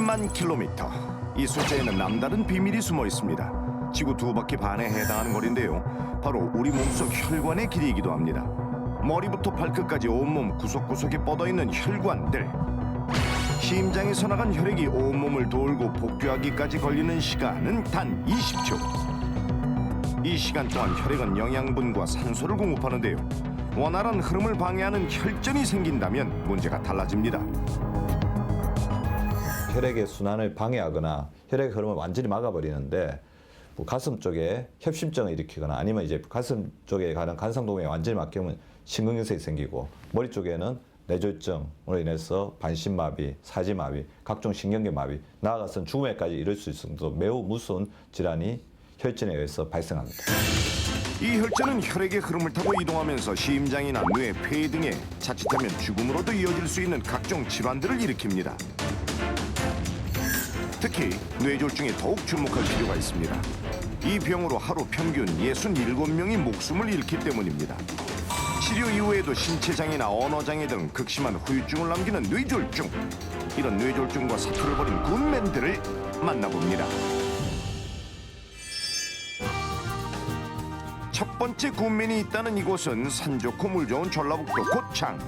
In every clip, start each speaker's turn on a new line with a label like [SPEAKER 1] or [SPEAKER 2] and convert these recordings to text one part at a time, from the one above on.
[SPEAKER 1] 10만 킬로미터. 이 숫자에는 남다른 비밀이 숨어 있습니다. 지구 두 바퀴 반에 해당하는 거리인데요. 바로 우리 몸속 혈관의 길이이기도 합니다. 머리부터 발끝까지 온몸 구석구석에 뻗어있는 혈관들. 심장에서 나간 혈액이 온몸을 돌고 복귀하기까지 걸리는 시간은 단 20초. 이 시간 동안 혈액은 영양분과 산소를 공급하는데요. 원활한 흐름을 방해하는 혈전이 생긴다면 문제가 달라집니다.
[SPEAKER 2] 혈액의 순환을 방해하거나 혈액 흐름을 완전히 막아버리는데 뭐 가슴 쪽에 협심증을 일으키거나 아니면 이제 가슴 쪽에 가는 간상동맥이 완전히 막히면 심근경색이 생기고 머리 쪽에는 뇌졸중으로 인해서 반신마비, 사지마비, 각종 신경계 마비, 나아가서는 죽음에까지 이를 수 있을 정도로 매우 무서운 질환이 혈전에 의해서 발생합니다.
[SPEAKER 1] 이 혈전은 혈액의 흐름을 타고 이동하면서 심장이나 뇌, 폐 등에 자칫하면 죽음으로도 이어질 수 있는 각종 질환들을 일으킵니다. 특히 뇌졸중에 더욱 주목할 필요가 있습니다. 이 병으로 하루 평균 67명이 목숨을 잃기 때문입니다. 치료 이후에도 신체장애나 언어장애 등 극심한 후유증을 남기는 뇌졸중. 이런 뇌졸중과 사투를 벌인 굿맨들을 만나봅니다. 첫 번째 굿맨이 있다는 이곳은 산 좋고 물 좋은 전라북도 고창.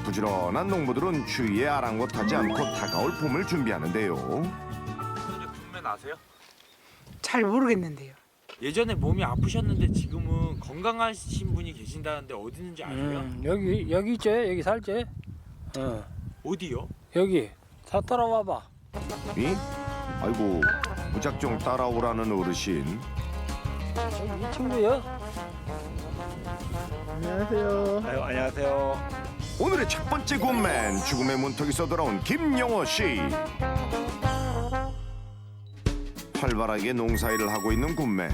[SPEAKER 1] 부지런한 농부들은 추위에 아랑곳하지 않고 다가올 봄을 준비하는데요.
[SPEAKER 3] 굿맨 아세요?
[SPEAKER 4] 잘 모르겠는데요.
[SPEAKER 3] 예전에 몸이 아프셨는데 지금은 건강하신 분이 계신다는데 어디 있는지 아세요?
[SPEAKER 4] 여기 있지? 여기 살지?
[SPEAKER 3] 어디요?
[SPEAKER 4] 여기 다 따라와봐.
[SPEAKER 1] 이? 아이고 무작정 따라오라는 어르신.
[SPEAKER 4] 이 친구요?
[SPEAKER 3] 아유, 안녕하세요.
[SPEAKER 1] 오늘의 첫 번째 굿맨, 죽음의 문턱에서 돌아온 김영호 씨. 활발하게 농사일을 하고 있는 굿맨.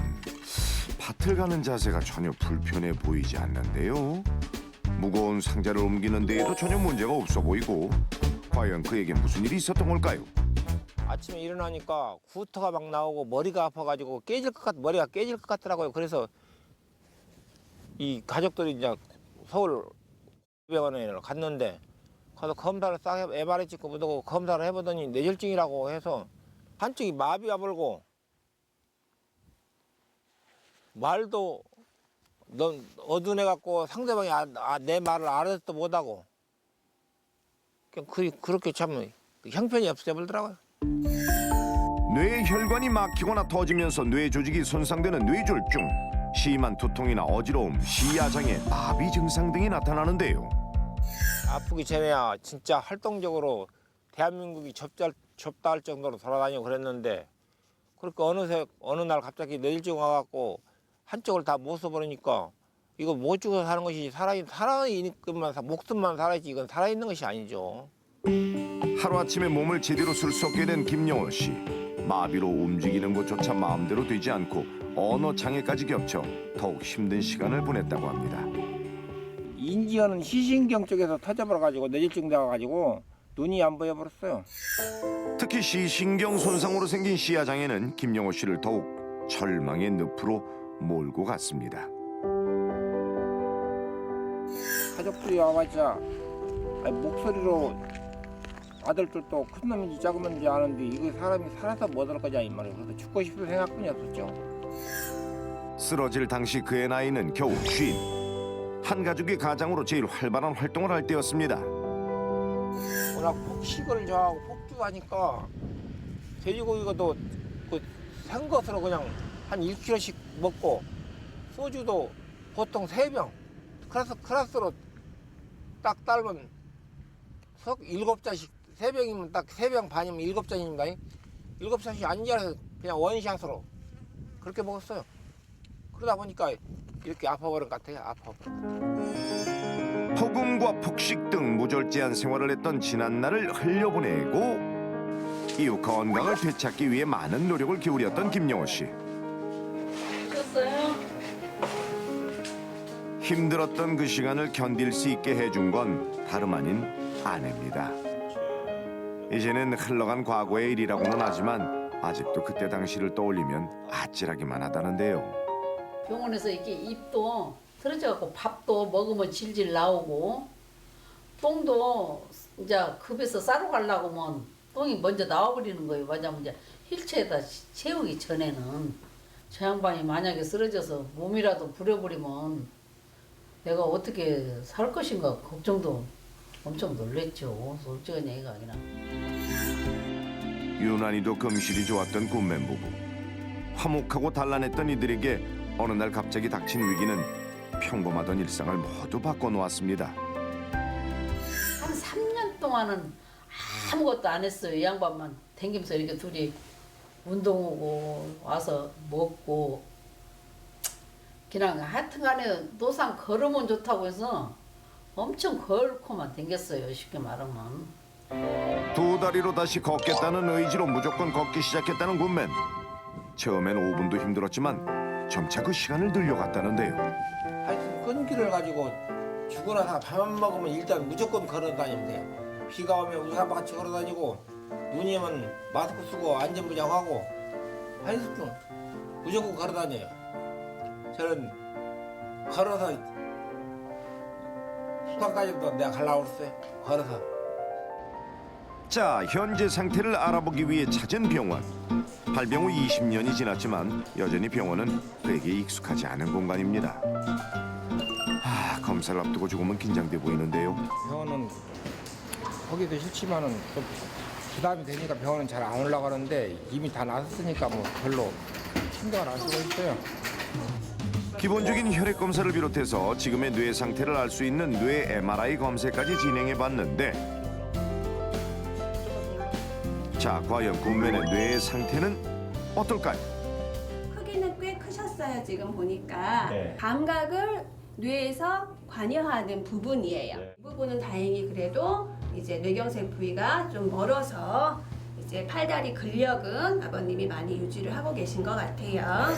[SPEAKER 1] 밭을 가는 자세가 전혀 불편해 보이지 않는데요. 무거운 상자를 옮기는 데에도 전혀 문제가 없어 보이고, 과연 그에게 무슨 일이 있었던 걸까요?
[SPEAKER 5] 아침에 일어나니까 구토가 막 나오고 머리가 아파가지고 머리가 깨질 것 같더라고요. 그래서 이 가족들이 이제 서울 병원에 갔는데 가서 검사를 싹 MRI 찍고 묻고 검사를 해보더니 뇌졸중이라고 해서 한쪽이 마비가 불고 말도 넌 어두운해갖고 상대방이 내 말을 알아듣지도 못하고 그렇게 참 형편이 없어 보더라고요.
[SPEAKER 1] 뇌 혈관이 막히거나 터지면서 뇌 조직이 손상되는 뇌졸중. 심한 두통이나 어지러움, 시야장애, 마비 증상 등이 나타나는데요.
[SPEAKER 5] 아프기 전에야 진짜 활동적으로 대한민국이 좁다 할 정도로 돌아다니고 그랬는데 그렇게 어느 날 갑자기 뇌졸중 와갖고 한쪽을 다 못 써버리니까 이거 못 죽어서 사는 것이 살아있는 것만 목숨만 살아있지 이건 살아있는 것이 아니죠.
[SPEAKER 1] 하루아침에 몸을 제대로 쓸 수 없게 된 김영호 씨. 마비로 움직이는 것조차 마음대로 되지 않고 언어 장애까지 겹쳐 더욱 힘든 시간을 보냈다고 합니다.
[SPEAKER 5] 인지하는 시신경 쪽에서 터져버려가지고 뇌졸중 돼가지고 눈이 안 보여버렸어요.
[SPEAKER 1] 특히 시신경 손상으로 생긴 시야장애는 김영호 씨를 더욱 절망의 늪으로 몰고 갔습니다.
[SPEAKER 5] 가족들이 와봤자 목소리로 아들들도 큰 놈인지 작은 놈인지 아는데 이거 사람이 살아서 못 할 거냐 이 말이에요. 그래서 죽고 싶은 생각뿐이 없었죠.
[SPEAKER 1] 쓰러질 당시 그의 나이는 겨우 50. 한 가족의 가장으로 제일 활발한 활동을 할 때였습니다.
[SPEAKER 5] 워낙 폭식을 좋아하고 폭주하니까 돼지고기도 그 생것으로 그냥 한 1kg씩 먹고 소주도 보통 3병 클라스로 딱 따르면 석 7잔씩 3병이면 딱 3병 반이면 7잔입니다. 7잔씩 앉아서 그냥 원샷으로 그렇게 먹었어요. 그러다 보니까 이렇게 아파버린 것 같아요. 아파.
[SPEAKER 1] 폭음과 폭식 등 무절제한 생활을 했던 지난 날을 흘려보내고 이후 건강을 되찾기 위해 많은 노력을 기울였던 김영호 씨.
[SPEAKER 6] 오셨어요?
[SPEAKER 1] 힘들었던 그 시간을 견딜 수 있게 해준 건 다름 아닌 아내입니다. 이제는 흘러간 과거의 일이라고는 하지만 아직도 그때 당시를 떠올리면 아찔하기만 하다는데요.
[SPEAKER 6] 병원에서 이렇게 입도 틀어져갖고 밥도 먹으면 질질 나오고 똥도 이제 급에서 싸러 가려고 하면 똥이 먼저 나와버리는 거예요. 왜냐면 이제 휠체에다 채우기 전에는 저 양반이 만약에 쓰러져서 몸이라도 부려버리면 내가 어떻게 살 것인가 걱정도 엄청 놀랬죠. 솔직한 얘기가 아니라.
[SPEAKER 1] 유난히도 금실이 좋았던 군맨 부부. 화목하고 단란했던 이들에게 어느 날 갑자기 닥친 위기는 평범하던 일상을 모두 바꿔놓았습니다.
[SPEAKER 6] 한 3년 동안은 아무것도 안 했어요. 이 양반만 댕기면서 이렇게 둘이 운동하고 와서 먹고 그냥 하여튼간에 노상 걸으면 좋다고 해서 엄청 걸고만 댕겼어요. 쉽게 말하면.
[SPEAKER 1] 두 다리로 다시 걷겠다는 의지로 무조건 걷기 시작했다는 군맨. 처음엔 5분도 힘들었지만 점차 그 시간을 늘려갔다는데요.
[SPEAKER 5] 하여튼 끈기를 가지고 죽고 나서 밥만 먹으면 일단 무조건 걸어 다니면 돼요. 비가 오면 우산 같이 걸어 다니고 눈이 오면 마스크 쓰고 안전부장하고 하여튼 무조건 걸어 다녀요. 저는 걸어서 북한까지도 내가 가려고 그랬어요. 걸어서.
[SPEAKER 1] 자, 현재 상태를 알아보기 위해 찾은 병원. 발병 후 20년이 지났지만 여전히 병원은 그에게 익숙하지 않은 공간입니다. 검사를 앞두고 조금은 긴장돼 보이는데요.
[SPEAKER 5] 병원은 거기도 싫지만은 좀 부담이 되니까 병원은 잘 안 올라가는데 이미 다 나섰으니까 뭐 별로 신경을 안 쓰고 있어요.
[SPEAKER 1] 기본적인 혈액 검사를 비롯해서 지금의 뇌 상태를 알 수 있는 뇌 MRI 검사까지 진행해 봤는데, 자, 과연 군맨의 뇌 상태는 어떨까요?
[SPEAKER 7] 크기는 꽤 크셨어요. 지금 보니까
[SPEAKER 2] 네.
[SPEAKER 7] 감각을 뇌에서 관여하는 부분이에요. 이 부분은 다행히 그래도 이제 뇌경색 부위가 좀 멀어서 이제 팔다리 근력은 아버님이 많이 유지를 하고 계신 것 같아요.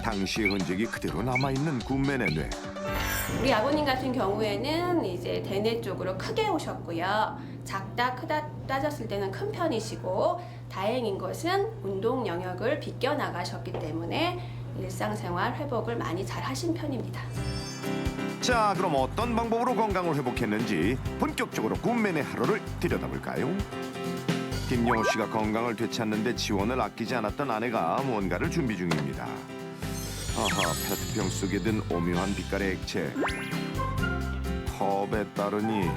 [SPEAKER 1] 당시의 흔적이 그대로 남아있는 군맨의 뇌.
[SPEAKER 7] 우리 아버님 같은 경우에는 이제 대뇌 쪽으로 크게 오셨고요. 작다 크다 따졌을 때는 큰 편이시고, 다행인 것은 운동 영역을 비껴 나가셨기 때문에 일상생활 회복을 많이 잘 하신 편입니다.
[SPEAKER 1] 자, 그럼 어떤 방법으로 건강을 회복했는지 본격적으로 군맨의 하루를 들여다볼까요? 김영호 씨가 건강을 되찾는 데 지원을 아끼지 않았던 아내가 뭔가를 준비 중입니다. 아하, 페트병 속에 든 오묘한 빛깔의 액체. 컵에 따르니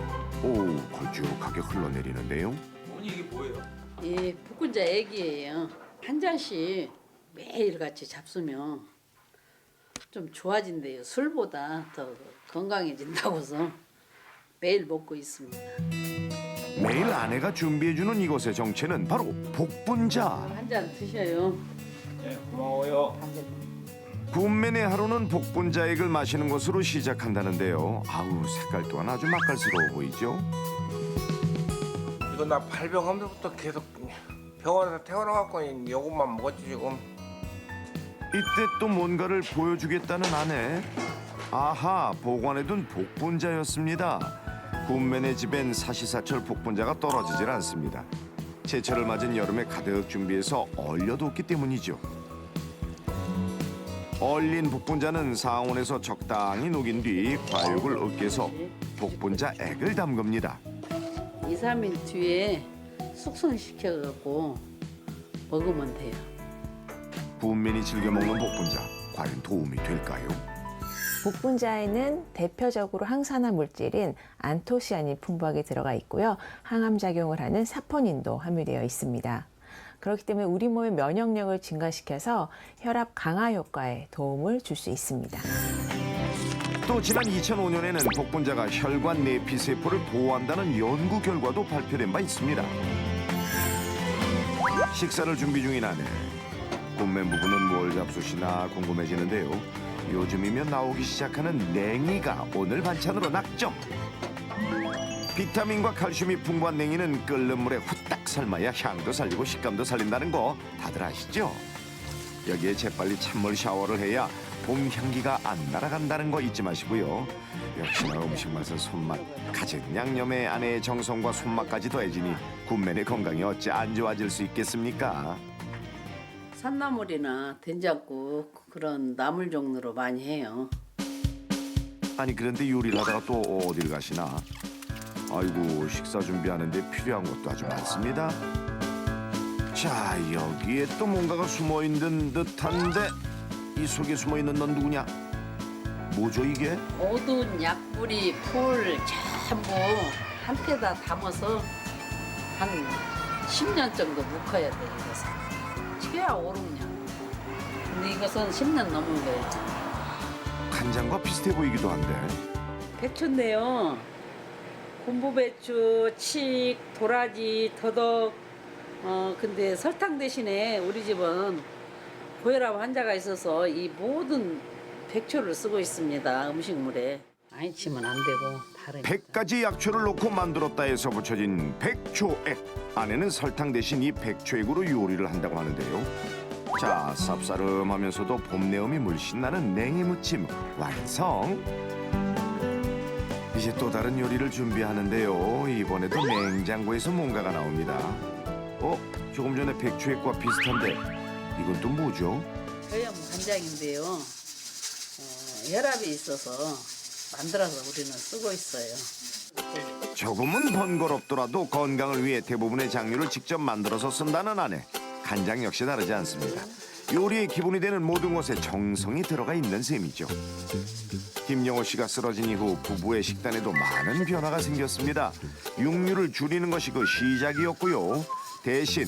[SPEAKER 1] 걸쭉하게 흘러내리는데요.
[SPEAKER 3] 어머니 이게 뭐예요?
[SPEAKER 6] 예, 복근자 애기예요. 한 잔씩 매일같이 잡수면 좀 좋아진대요. 술보다 더 건강해진다고 해서 매일 먹고 있습니다.
[SPEAKER 1] 매일 아내가 준비해주는 이것의 정체는 바로 복분자.
[SPEAKER 6] 한 잔 드셔요.
[SPEAKER 5] 네, 고마워요.
[SPEAKER 1] 군맨의 하루는 복분자액을 마시는 것으로 시작한다는데요. 아우, 색깔 또한 아주 맛깔스러워 보이죠?
[SPEAKER 5] 이거 나 발병하면서부터 계속 병원에서 태어나갖고 이것만 먹었지 지금.
[SPEAKER 1] 이때 또 뭔가를 보여주겠다는 아내. 아하, 보관해둔 복분자였습니다. 군맨의 집엔 사시사철 복분자가 떨어지질 않습니다. 제철을 맞은 여름에 가득 준비해서 얼려뒀기 때문이죠. 얼린 복분자는 상온에서 적당히 녹인 뒤 과육을 으깨서 복분자 액을 담급니다.
[SPEAKER 6] 2, 3일 뒤에 숙성시켜갖고 먹으면 돼요.
[SPEAKER 1] 군맨이 즐겨 먹는 복분자, 과연 도움이 될까요?
[SPEAKER 8] 복분자에는 대표적으로 항산화 물질인 안토시아닌이 풍부하게 들어가 있고요. 항암 작용을 하는 사포닌도 함유되어 있습니다. 그렇기 때문에 우리 몸의 면역력을 증가시켜서 혈압 강화 효과에 도움을 줄 수 있습니다.
[SPEAKER 1] 또 지난 2005년에는 복분자가 혈관 내피 세포를 보호한다는 연구 결과도 발표된 바 있습니다. 식사를 준비 중인 아내. 군맨 부부는 뭘 잡수시나 궁금해지는데요. 요즘이면 나오기 시작하는 냉이가 오늘 반찬으로 낙점. 비타민과 칼슘이 풍부한 냉이는 끓는 물에 후딱 삶아야 향도 살리고 식감도 살린다는 거 다들 아시죠? 여기에 재빨리 찬물 샤워를 해야 봄 향기가 안 날아간다는 거 잊지 마시고요. 역시나 음식 맛은 손맛, 가진 양념에 아내의 정성과 손맛까지 더해지니 군맨의 건강이 어찌 안 좋아질 수 있겠습니까?
[SPEAKER 6] 산나물이나 된장국 그런 나물 종류로 많이 해요.
[SPEAKER 1] 아니 그런데 요리를 하다가 또 어딜 가시나? 아이고, 식사 준비하는데 필요한 것도 아주 많습니다. 자, 여기에 또 뭔가가 숨어 있는 듯한데 이 속에 숨어 있는 넌 누구냐? 뭐죠 이게?
[SPEAKER 6] 모든 약불이 풀 전부 한테다 담아서 한 10년 정도 묵혀야 돼요. 이것은 최하 5, 6년. 근데 이것은 10년 넘은 거예요.
[SPEAKER 1] 간장과 비슷해 보이기도 한데
[SPEAKER 6] 배추인데요. 군부배추, 칡, 도라지, 더덕. 근데 설탕 대신에 우리 집은 고혈압 환자가 있어서 이 모든 백초를 쓰고 있습니다. 음식물에. 많이 치면 안 되고 다른.
[SPEAKER 1] 100가지 약초를 넣고 만들었다 해서 붙여진 백초액. 안에는 설탕 대신 이 백초액으로 요리를 한다고 하는데요. 자, 쌉싸름하면서도 봄내음이 물씬 나는 냉이무침 완성. 이제 또 다른 요리를 준비하는데요. 이번에도 냉장고에서 뭔가가 나옵니다. 조금 전에 백초액과 비슷한데 이건 또 뭐죠?
[SPEAKER 6] 저염 간장인데요. 혈압이 있어서 만들어서 우리는 쓰고 있어요.
[SPEAKER 1] 조금은 번거롭더라도 건강을 위해 대부분의 장류를 직접 만들어서 쓴다는 아내. 간장 역시 다르지 않습니다. 요리의 기본이 되는 모든 것에 정성이 들어가 있는 셈이죠. 김영호 씨가 쓰러진 이후 부부의 식단에도 많은 변화가 생겼습니다. 육류를 줄이는 것이 그 시작이었고요. 대신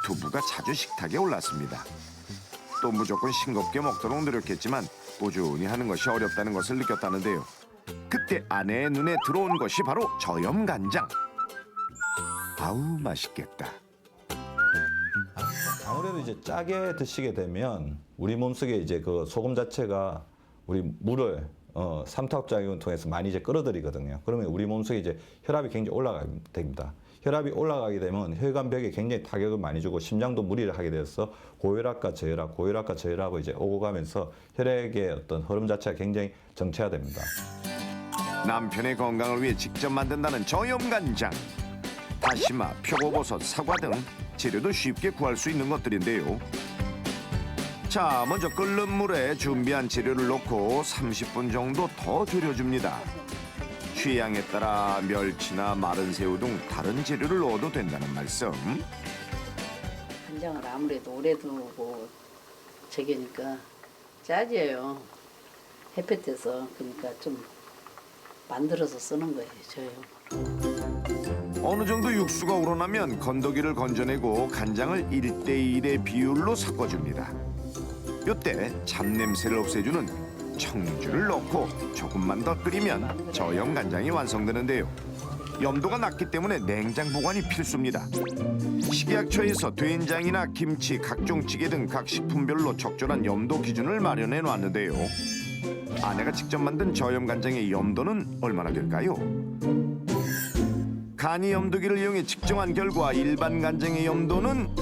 [SPEAKER 1] 두부가 자주 식탁에 올랐습니다. 또 무조건 싱겁게 먹도록 노력했지만 꾸준히 하는 것이 어렵다는 것을 느꼈다는데요. 그때 아내의 눈에 들어온 것이 바로 저염간장. 아우, 맛있겠다.
[SPEAKER 2] 아무래도 이제 짜게 드시게 되면 우리 몸속에 이제 그 소금 자체가 우리 물을 삼투압작용을 통해서 많이 이제 끌어들이거든요. 그러면 우리 몸속에 이제 혈압이 굉장히 올라가게 됩니다. 혈압이 올라가게 되면 혈관벽에 굉장히 타격을 많이 주고 심장도 무리를 하게 돼서 고혈압과 저혈압하고 이제 오고 가면서 혈액의 어떤 흐름 자체가 굉장히 정체화됩니다.
[SPEAKER 1] 남편의 건강을 위해 직접 만든다는 저염간장. 다시마, 표고버섯, 사과 등 재료도 쉽게 구할 수 있는 것들인데요. 자, 먼저 끓는 물에 준비한 재료를 넣고 30분 정도 더 졸여줍니다. 취향에 따라 멸치나 마른 새우 등 다른 재료를 넣어도 된다는 말씀.
[SPEAKER 6] 간장을 아무래도 오래 두고 저기니까 짜져요. 햇볕에서. 그러니까 좀 만들어서 쓰는 거예요, 저요.
[SPEAKER 1] 어느 정도 육수가 우러나면 건더기를 건져내고 간장을 1대1의 비율로 섞어줍니다. 이때 잡냄새를 없애주는 청주를 넣고 조금만 더 끓이면 저염간장이 완성되는데요. 염도가 낮기 때문에 냉장 보관이 필수입니다. 식약처에서 된장이나 김치, 각종 찌개 등 각 식품별로 적절한 염도 기준을 마련해 놨는데요. 아내가 직접 만든 저염간장의 염도는 얼마나 될까요? 간이 염도기를 이용해 측정한 결과 일반 간장의 염도는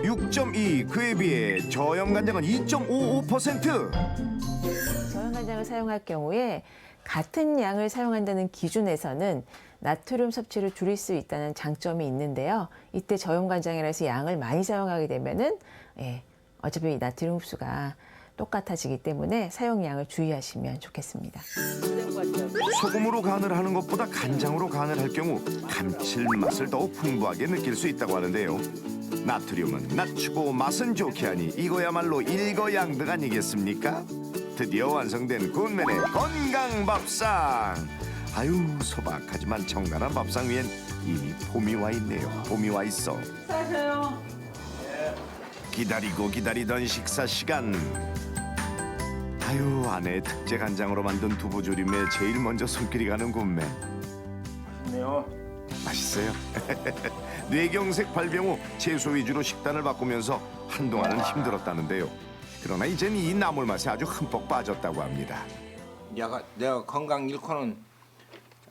[SPEAKER 1] 6.2, 그에 비해 저염간장은 2.55%.
[SPEAKER 8] 저염간장을 사용할 경우에 같은 양을 사용한다는 기준에서는 나트륨 섭취를 줄일 수 있다는 장점이 있는데요. 이때 저염간장이라 해서 양을 많이 사용하게 되면은 어차피 나트륨 흡수가 똑같아지기 때문에 사용량을 주의하시면 좋겠습니다.
[SPEAKER 1] 소금으로 간을 하는 것보다 간장으로 간을 할 경우 감칠맛을 더욱 풍부하게 느낄 수 있다고 하는데요. 나트륨은 낮추고 맛은 좋게 하니 이거야말로 일거양득 아니겠습니까? 드디어 완성된 굿맨의 건강밥상. 아유, 소박하지만 정갈한 밥상 위엔 이미 봄이 와 있네요. 봄이 와 있어.
[SPEAKER 6] 싸세요.
[SPEAKER 1] 기다리고 기다리던 식사 시간. 아유, 아내의 특제 간장으로 만든 두부조림에 제일 먼저 손길이 가는 굿맨.
[SPEAKER 5] 맛있네요.
[SPEAKER 1] 맛있어요. 뇌경색 발병 후 채소 위주로 식단을 바꾸면서 한동안은 힘들었다는데요. 그러나 이젠 이 나물 맛에 아주 흠뻑 빠졌다고 합니다.
[SPEAKER 5] 내가 건강 잃고는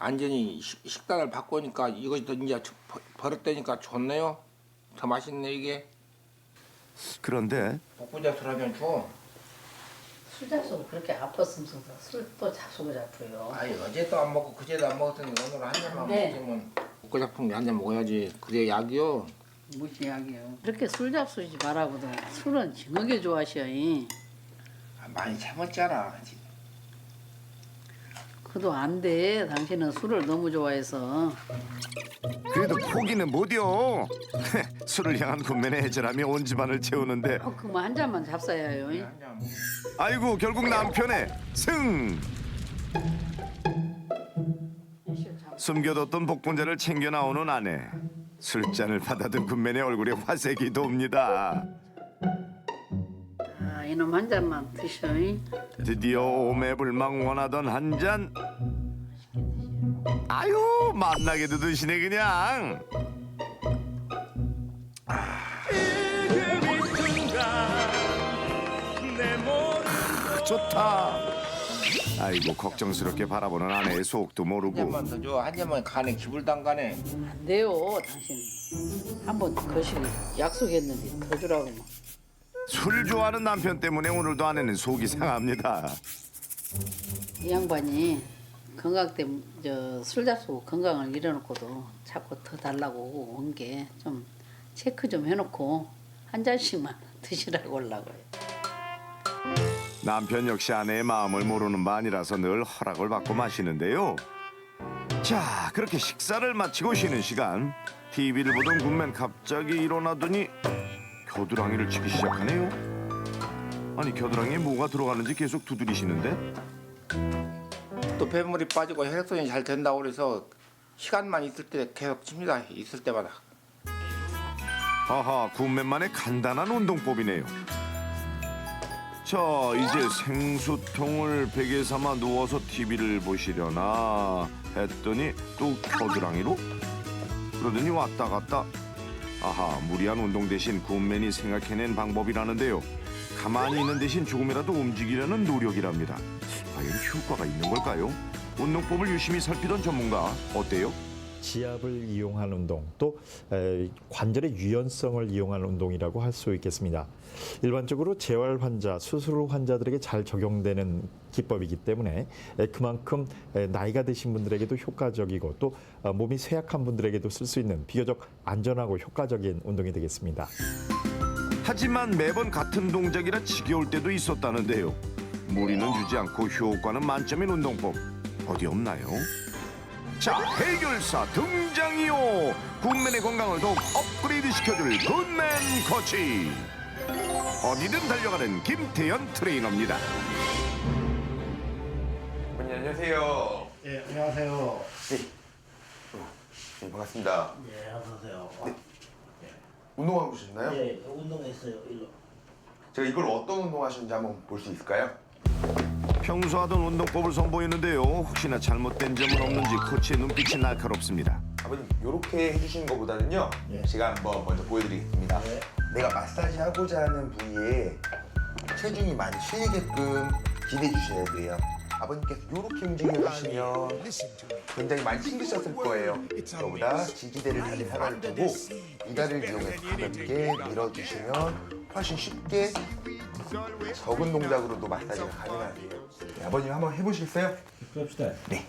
[SPEAKER 5] 완전히 식단을 바꾸니까 이것이 더 이제 버릇되니까 좋네요. 더 맛있네 이게.
[SPEAKER 1] 그런데
[SPEAKER 5] 복분자 술하면 줘.
[SPEAKER 6] 술 잡수고 그렇게 아팠으면서 술도 잡수고 잡고요.
[SPEAKER 5] 아니 어제도 안 먹고 그제도 안 먹었더니 오늘 한 잔만
[SPEAKER 6] 네.
[SPEAKER 5] 먹으면 먹고 잡은 게 한 잔 먹어야지. 그래 약이요.
[SPEAKER 6] 무슨 약이요? 그렇게 술 잡수지 말라고도. 술은 징하게 좋아하셔.
[SPEAKER 5] 많이 참았잖아.
[SPEAKER 6] 그도 안 돼. 당신은 술을 너무 좋아해서.
[SPEAKER 1] 그래도 포기는 못이요. 술을 향한 군맨의 애절함이 온 집안을 채우는데
[SPEAKER 6] 그만 한 잔만 잡숴야 해요.
[SPEAKER 1] 아이고 결국 남편의 승. 숨겨뒀던 복분자를 챙겨 나오는 아내. 술잔을 받아든 군맨의 얼굴에 화색이 돕니다.
[SPEAKER 6] 아, 이놈 한 잔만 드셔.
[SPEAKER 1] 드디어 오매불망 원하던 한 잔. 아유 맛나게도 드시네 그냥. 좋다. 아이고 걱정스럽게 바라보는 아내의 속도
[SPEAKER 5] 한
[SPEAKER 1] 모르고.
[SPEAKER 5] 잔만 더 줘. 한 잔만 가네. 기불도 안 가네.
[SPEAKER 6] 안 돼요, 당신. 한번 거시기 약속했는데 더 주라고.
[SPEAKER 1] 술 좋아하는 남편 때문에 오늘도 아내는 속이 상합니다.
[SPEAKER 6] 이 양반이 건강 때문에 술 잡수고 건강을 잃어놓고도 자꾸 더 달라고 온 게 좀 체크 좀 해놓고 한 잔씩만 드시라고 하려고요.
[SPEAKER 1] 남편 역시 아내의 마음을 모르는 반이라서 늘 허락을 받고 마시는데요. 자, 그렇게 식사를 마치고 쉬는 시간. TV를 보던 군맨 갑자기 일어나더니 겨드랑이를 치기 시작하네요. 아니 겨드랑이에 뭐가 들어가는지 계속 두드리시는데
[SPEAKER 5] 또 뱃물이 빠지고 혈액순환이 잘 된다고 그래서 시간만 있을 때 계속 칩니다. 있을 때마다.
[SPEAKER 1] 하하, 군맨만의 간단한 운동법이네요. 자, 이제 생수통을 베개 삼아 누워서 TV를 보시려나 했더니 또 겨드랑이로? 그러더니 왔다 갔다. 아하, 무리한 운동 대신 군맨이 생각해낸 방법이라는데요. 가만히 있는 대신 조금이라도 움직이려는 노력이랍니다. 과연 효과가 있는 걸까요? 운동법을 유심히 살피던 전문가 어때요?
[SPEAKER 9] 지압을 이용한 운동, 또 관절의 유연성을 이용한 운동이라고 할 수 있겠습니다. 일반적으로 재활 환자, 수술 후 환자들에게 잘 적용되는 기법이기 때문에 그만큼 나이가 드신 분들에게도 효과적이고 또 몸이 쇠약한 분들에게도 쓸 수 있는 비교적 안전하고 효과적인 운동이 되겠습니다.
[SPEAKER 1] 하지만 매번 같은 동작이라 지겨울 때도 있었다는데요. 무리는 주지 않고 효과는 만점인 운동법 어디 없나요? 자, 해결사 등장이요. 군맨의 건강을 더욱 업그레이드 시켜줄 군맨 코치. 어디든 달려가는 김태현 트레이너입니다.
[SPEAKER 10] 안녕하세요.
[SPEAKER 11] 예, 안녕하세요.
[SPEAKER 10] 네, 반갑습니다.
[SPEAKER 11] 예, 어서 오세요.
[SPEAKER 10] 운동하고 오셨나요?
[SPEAKER 11] 예, 운동했어요. 일로.
[SPEAKER 10] 제가 이걸 어떤 운동 하시는지 한번 볼 수 있을까요?
[SPEAKER 1] 평소 하던 운동법을 선보이는데요. 혹시나 잘못된 점은 없는지 코치의 눈빛이 날카롭습니다.
[SPEAKER 10] 아버님, 이렇게 해주시는 것보다는요.
[SPEAKER 11] 예.
[SPEAKER 10] 제가 한번 먼저 보여드리겠습니다.
[SPEAKER 11] 예.
[SPEAKER 10] 내가 마사지 하고자 하는 부위에 체중이 많이 실리게끔 기대해 주셔야 돼요. 아버님께서 이렇게 움직여 주시면 굉장히 많이 힘드셨을 거예요. 그거보다 지지대를 달린 사과를 두고 이다리를 이용해서 가볍게 밀어주시면 훨씬 쉽게 적은 동작으로도 마사지가 가능하세요. 네, 아버님 한번 해보시겠어요?
[SPEAKER 11] 그럽시다.
[SPEAKER 10] 네.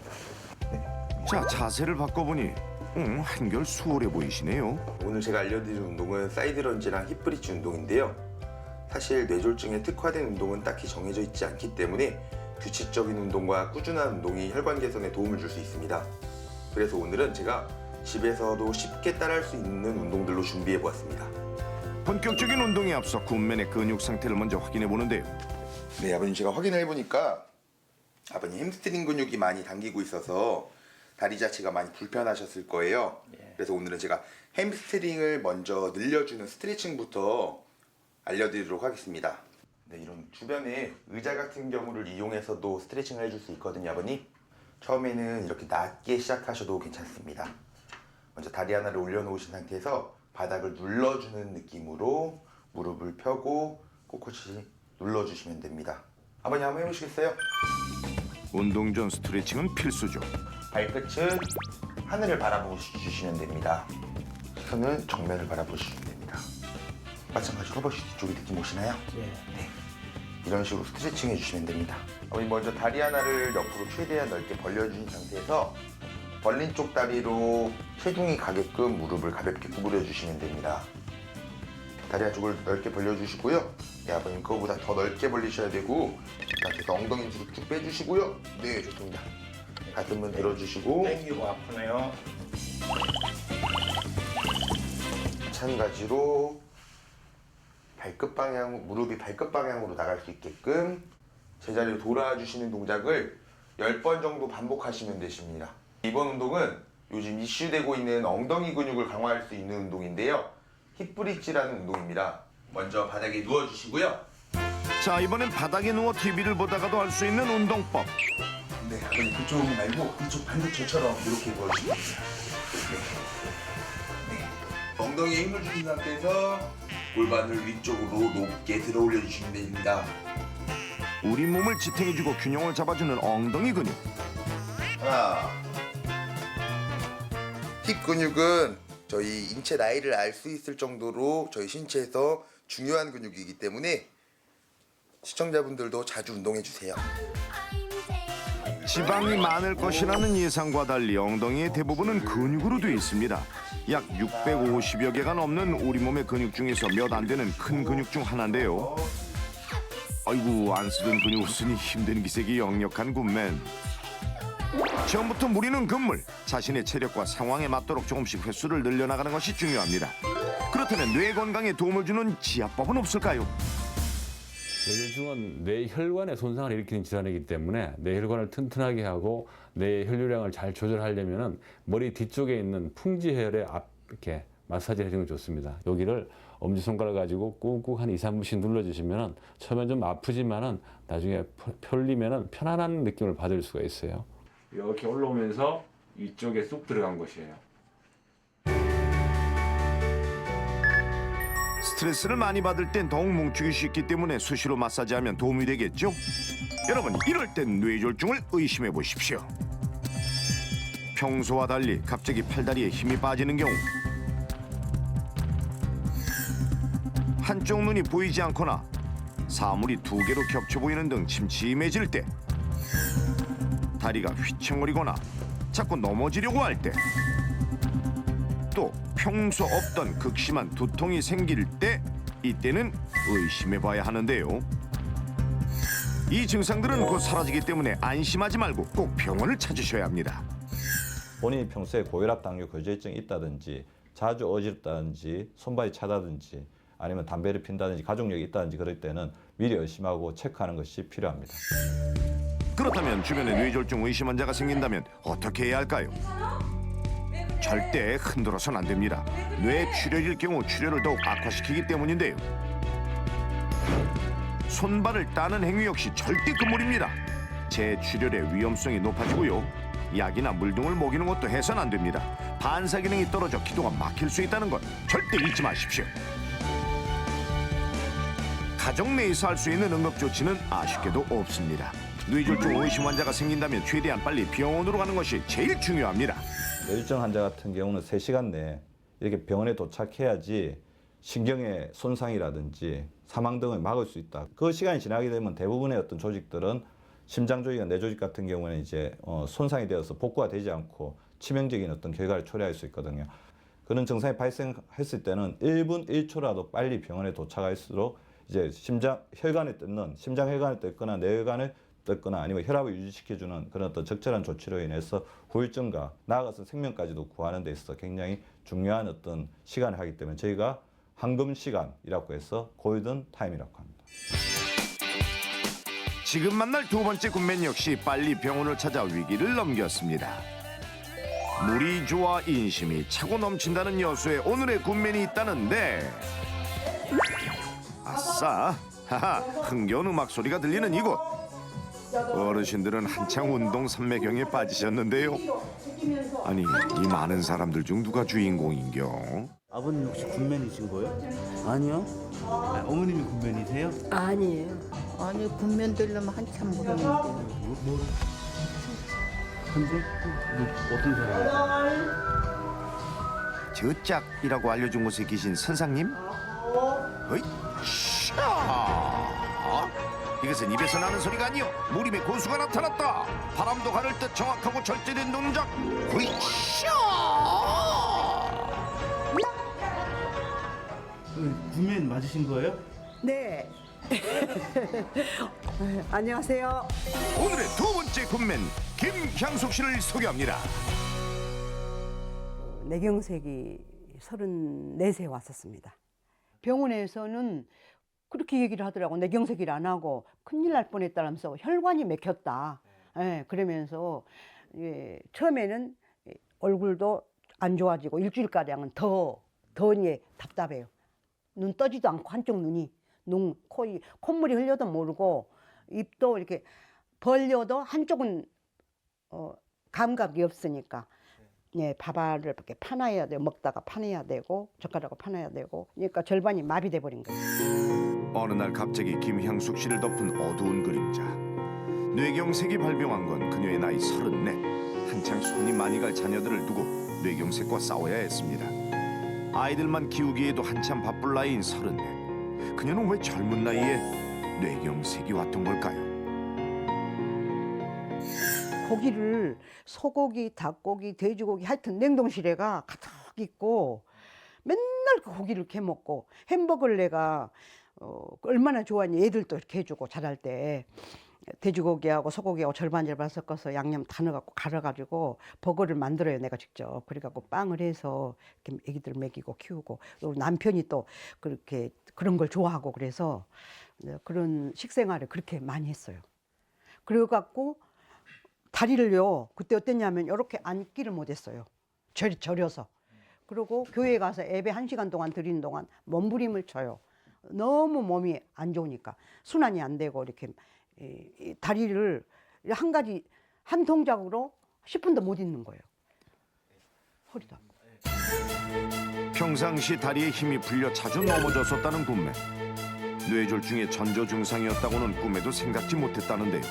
[SPEAKER 1] 자, 자세를 바꿔보니 한결 수월해 보이시네요.
[SPEAKER 10] 오늘 제가 알려드릴 운동은 사이드런지랑 힙브릿지 운동인데요. 사실 뇌졸중에 특화된 운동은 딱히 정해져 있지 않기 때문에 규칙적인 운동과 꾸준한 운동이 혈관 개선에 도움을 줄 수 있습니다. 그래서 오늘은 제가 집에서도 쉽게 따라할 수 있는 운동들로 준비해 보았습니다.
[SPEAKER 1] 본격적인 운동에 앞서 군맨의 근육 상태를 먼저 확인해 보는데요.
[SPEAKER 10] 네, 아버님 제가 확인해 보니까 아버님 햄스트링 근육이 많이 당기고 있어서 다리 자체가 많이 불편하셨을 거예요. 그래서 오늘은 제가 햄스트링을 먼저 늘려주는 스트레칭부터 알려드리도록 하겠습니다. 네, 이런 주변에 의자 같은 경우를 이용해서도 스트레칭을 해줄 수 있거든요, 아버님. 처음에는 이렇게 낮게 시작하셔도 괜찮습니다. 먼저 다리 하나를 올려놓으신 상태에서 바닥을 눌러주는 느낌으로 무릎을 펴고 꼿꼿이 눌러주시면 됩니다. 아버님 한번 해보시겠어요?
[SPEAKER 1] 운동 전 스트레칭은 필수죠.
[SPEAKER 10] 발끝은 하늘을 바라보시면 됩니다. 시선은 정면을 바라보시면 됩니다. 마찬가지로 허벅지 뒤쪽에 느낌 오시나요?
[SPEAKER 11] 예.
[SPEAKER 10] 네. 이런 식으로 스트레칭 해주시면 됩니다. 어머니 먼저 다리 하나를 옆으로 최대한 넓게 벌려주신 상태에서 벌린 쪽 다리로 체중이 가게끔 무릎을 가볍게 구부려 주시면 됩니다. 다리 한쪽을 넓게 벌려주시고요. 네, 아버님 그거보다 더 넓게 벌리셔야 되고 이 상태에서 엉덩이 뒤로 쭉 빼주시고요. 네, 좋습니다. 가슴은 들어주시고
[SPEAKER 5] 땡기고 아프네요.
[SPEAKER 10] 마찬가지로 발끝 방향, 무릎이 발끝 방향으로 나갈 수 있게끔 제자리로 돌아주시는 동작을 10번 정도 반복하시면 되십니다. 이번 운동은 요즘 이슈되고 있는 엉덩이 근육을 강화할 수 있는 운동인데요. 힙브릿지라는 운동입니다. 먼저 바닥에 누워주시고요.
[SPEAKER 1] 자, 이번엔 바닥에 누워 TV를 보다가도 할 수 있는 운동법.
[SPEAKER 10] 네, 아버님 그쪽 말고 이쪽 반대쪽처럼 이렇게 누워주시면 됩니다. 네. 엉덩이에 힘을 주신 상태에서 골반을 위쪽으로 높게 들어 올려주시면 됩니다.
[SPEAKER 1] 우리 몸을 지탱해주고 균형을 잡아주는 엉덩이 근육.
[SPEAKER 10] 하나. 힙 근육은 저희 인체 나이를 알 수 있을 정도로 저희 신체에서 중요한 근육이기 때문에 시청자분들도 자주 운동해 주세요.
[SPEAKER 1] 지방이 많을 것이라는 예상과 달리 엉덩이의 대부분은 근육으로 되어 있습니다. 약 650여 개가 넘는 우리 몸의 근육 중에서 몇 안 되는 큰 근육 중 하나인데요. 아이고, 안 쓰던 근육을 쓰니 힘든 기색이 역력한 굿맨. 처음부터 무리는 금물. 자신의 체력과 상황에 맞도록 조금씩 횟수를 늘려나가는 것이 중요합니다. 그렇다면 뇌 건강에 도움을 주는 지압법은 없을까요?
[SPEAKER 12] 뇌졸중은 뇌혈관에 손상을 일으키는 질환이기 때문에 뇌혈관을 튼튼하게 하고 뇌 혈류량을 잘 조절하려면은 머리 뒤쪽에 있는 풍지혈에 이렇게 마사지를 해주는 게 좋습니다. 여기를 엄지손가락 가지고 꾹꾹 한 2, 3분씩 눌러주시면은 처음엔 좀 아프지만은 나중에 펴리면은 편안한 느낌을 받을 수가 있어요. 이렇게 올라오면서 이쪽에 쑥 들어간 것이에요.
[SPEAKER 1] 스트레스를 많이 받을 땐 더욱 뭉치기 쉽기 때문에 수시로 마사지하면 도움이 되겠죠? 여러분, 이럴 땐 뇌졸중을 의심해 보십시오. 평소와 달리 갑자기 팔다리에 힘이 빠지는 경우, 한쪽 눈이 보이지 않거나 사물이 두 개로 겹쳐 보이는 등 침침해질 때, 다리가 휘청거리거나 자꾸 넘어지려고 할 때, 또 평소 없던 극심한 두통이 생길 때, 이때는 의심해봐야 하는데요. 이 증상들은 곧 사라지기 때문에 안심하지 말고 꼭 병원을 찾으셔야 합니다.
[SPEAKER 2] 본인이 평소에 고혈압, 당뇨, 고지혈증이 있다든지 자주 어지럽다든지 손발이 차다든지 아니면 담배를 핀다든지 가족력이 있다든지 그럴 때는 미리 의심하고 체크하는 것이 필요합니다.
[SPEAKER 1] 그렇다면 주변에 뇌졸중 의심 환자가 생긴다면 어떻게 해야 할까요? 절대 흔들어서는 안 됩니다. 뇌 출혈일 경우 출혈을 더욱 악화시키기 때문인데요. 손발을 따는 행위 역시 절대 금물입니다. 재출혈의 위험성이 높아지고요. 약이나 물 등을 먹이는 것도 해서는 안 됩니다. 반사 기능이 떨어져 기도가 막힐 수 있다는 것 절대 잊지 마십시오. 가족 내에서 할 수 있는 응급조치는 아쉽게도 없습니다. 뇌졸중 의심 환자가 생긴다면 최대한 빨리 병원으로 가는 것이 제일 중요합니다.
[SPEAKER 2] 뇌졸중 환자 같은 경우는 3시간 내에 이렇게 병원에 도착해야지 신경의 손상이라든지 사망 등을 막을 수 있다. 그 시간이 지나게 되면 대부분의 어떤 조직들은 심장 조직이나 뇌 조직 같은 경우에는 이제 손상이 되어서 복구가 되지 않고 치명적인 어떤 결과를 초래할 수 있거든요. 그런 증상이 발생했을 때는 1분 1초라도 빨리 병원에 도착할수록 이제 혈관에 뜯는 심장 혈관을 뜯거나 뇌혈관을 뜯거나 아니면 혈압을 유지시켜주는 그런 어떤 적절한 조치로 인해서 후유증과 나아가서 생명까지도 구하는 데 있어서 굉장히 중요한 어떤 시간을 하기 때문에 저희가 황금 시간이라고 해서 골든 타임이라고 합니다.
[SPEAKER 1] 지금 만날 두 번째 굿맨 역시 빨리 병원을 찾아 위기를 넘겼습니다. 물이 좋아 인심이 차고 넘친다는 여수에 오늘의 굿맨이 있다는데, 아싸, 하하, 흥겨운 음악 소리가 들리는 이곳. 어르신들은 한창 운동 산매경에 빠지셨는데요. 아니, 이 많은 사람들 중 누가 주인공인겨?
[SPEAKER 11] 아버님 혹시 굿맨이신 거예요? 아니요. 어머님이 굿맨이세요?
[SPEAKER 13] 아니에요. 아니 군면 되려면 한참 모르는데.
[SPEAKER 11] 근데 어떤 사람이에요?
[SPEAKER 1] 저짝이라고 알려준 곳에 계신 선상님? 어이, 샤! 이것은 입에서 나는 소리가 아니요, 무림의 고수가 나타났다. 바람도 가를 듯 정확하고 절제된 동작. 어이, 샤!
[SPEAKER 11] 굿맨 맞으신 거예요?
[SPEAKER 13] 네. 안녕하세요.
[SPEAKER 1] 오늘의 두 번째 굿맨, 김향숙 씨를 소개합니다.
[SPEAKER 14] 뇌경색이 34세에 왔었습니다. 병원에서는 그렇게 얘기를 하더라고. 뇌경색을 안 하고 큰일 날 뻔했다면서 혈관이 막혔다. 예, 그러면서 처음에는 얼굴도 안 좋아지고 일주일가량은 더 이제 답답해요. 눈 떠지도 않고 한쪽 눈이 콧물이 흘려도 모르고 입도 이렇게 벌려도 한쪽은 감각이 없으니까 밥알을 이렇게 파놔야 돼요. 먹다가 파내야 되고 젓가락을 파놔야 되고 그러니까 절반이 마비돼 버린 거예요.
[SPEAKER 1] 어느 날 갑자기 김향숙 씨를 덮은 어두운 그림자. 뇌경색이 발병한 건 그녀의 나이 34. 한창 손이 많이 갈 자녀들을 두고 뇌경색과 싸워야 했습니다. 아이들만 키우기에도 한참 바쁠 나이인 34. 그녀는 왜 젊은 나이에 뇌경색이 왔던 걸까요?
[SPEAKER 14] 고기를 소고기, 닭고기, 돼지고기 하여튼 냉동실에가 가득 있고 맨날 그 고기를 캐 먹고 햄버거를 내가 얼마나 좋아하니 애들도 이렇게 해주고 자랄 때 돼지고기하고 소고기하고 절반 섞어서 양념 다 넣어갖고 갈아가지고 버거를 만들어요 내가 직접. 그래갖고 빵을 해서 이렇게 애기들 먹이고 키우고 또 남편이 또 그렇게 그런 걸 좋아하고 그래서 그런 식생활을 그렇게 많이 했어요. 그래갖고 다리를요 그때 어땠냐면 이렇게 앉기를 못했어요. 저려서. 그리고 교회에 가서 예배 1시간 동안 드리는 동안 몸부림을 쳐요. 너무 몸이 안 좋으니까 순환이 안 되고 이렇게 다리를 한 동작으로 10분도 못 있는 거예요. 허리도 아프고.
[SPEAKER 1] 평상시 다리에 힘이 풀려 자주 넘어졌었다는 군매. 뇌졸중의 전조 증상이었다고는 꿈에도 생각지 못했다는데요.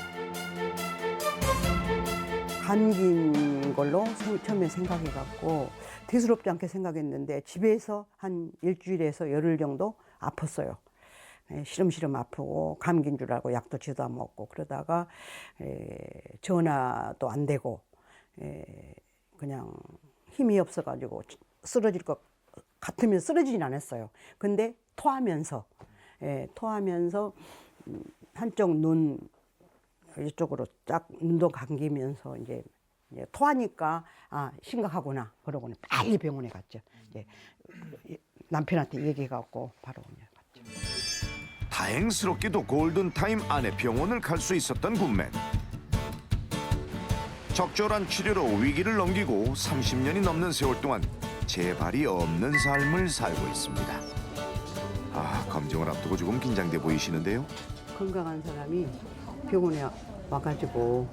[SPEAKER 14] 감기인 걸로 처음에 생각해갖고 대수롭지 않게 생각했는데 집에서 한 일주일에서 열흘 정도 아팠어요. 시름시름 아프고 감기인 줄 알고 약도 지도 안 먹고 그러다가 전화도 안 되고 그냥 힘이 없어가지고 쓰러질 것 같으면 쓰러지진 않았어요. 근데 토하면서 한쪽 눈 이쪽으로 쫙 눈도 감기면서 이제 토하니까 심각하구나 그러고는 빨리 병원에 갔죠. 이제 남편한테 얘기해갖고 바로 갔죠.
[SPEAKER 1] 다행스럽게도 골든타임 안에 병원을 갈 수 있었던 군맨. 적절한 치료로 위기를 넘기고 30년이 넘는 세월 동안 재발이 없는 삶을 살고 있습니다. 검정을 앞두고 조금 긴장돼 보이시는데요.
[SPEAKER 14] 건강한 사람이 병원에 와가지고